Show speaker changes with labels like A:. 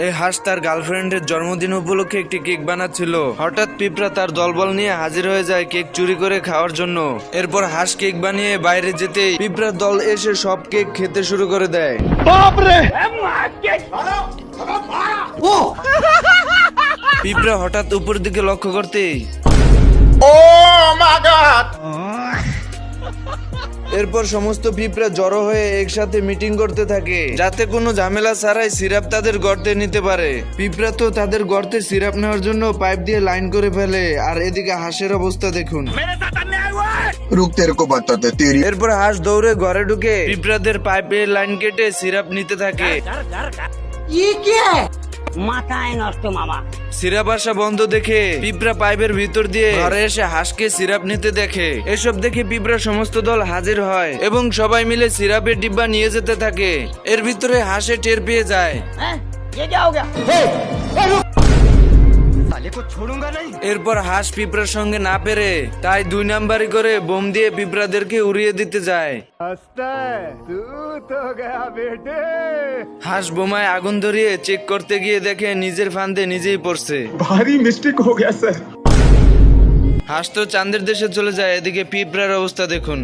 A: এই হাঁস তার গার্লফ্রেন্ডের জন্মদিন উপলক্ষে একটি কেক বানাচ্ছিল। হঠাৎ পিঁপড়া তার দলবল নিয়ে হাজির হয়ে যায় কেক চুরি করে খাওয়ার জন্য। এরপর হাঁস কেক বানিয়ে বাইরে যেতেই পিঁপড়ার দল এসে সব কেক খেতে শুরু করে দেয়। পিঁপড়া হঠাৎ উপর দিকে লক্ষ্য করতেই এরপর সমস্ত পিঁপড়া জড়ো হয়ে একসাথে মিটিং করতে থাকে যাতে কোনো ঝামেলা ছাড়াই সিরাপ তাদের গর্তে নিতে পারে। পিঁপড়া তো তাদের গর্তে সিরাপ নেওয়ার জন্য পাইপ দিয়ে লাইন করে ফেলে, আর এদিকে হাঁসের অবস্থা দেখুন।
B: रुक तेरे को बताते तेरी।
A: এরপর হাঁস দৌড়ে ঘরে ঢুকে পিঁপড়াদের পাইপের লাইন কেটে সিরাপ নিতে থাকে।
C: মাথায় নষ্ট মামা।
A: সিরাপ আসা বন্ধ দেখে পিঁপড়া পাইপের ভিতর দিয়ে ঘরে এসে হাঁসকে সিরাপ নিতে দেখে। এসব দেখে পিঁপড়া সমস্ত দল হাজির হয় এবং সবাই মিলে সিরাপের ডিব্বা নিয়ে যেতে থাকে। এর ভিতরে হাঁসে টের পেয়ে যায়।
C: হ্যাঁ, ये क्या हो गया?
A: এরপর হাঁস পিঁপড়ার সঙ্গে না পেরে তাই 2 নাম্বারি করে বোম দিয়ে পিঁপড়াদেরকে উড়িয়ে দিতে যায়। হাঁস বোমায় আগুন ধরিয়ে চেক করতে গিয়ে দেখে নিজের ফান্দে নিজেই পড়ছে।
B: भारी मिस्टेक हो गया सर।
A: হাঁস তো চাঁদের দেশে চলে যায়। এদিকে পিঁপড়ার অবস্থা দেখুন।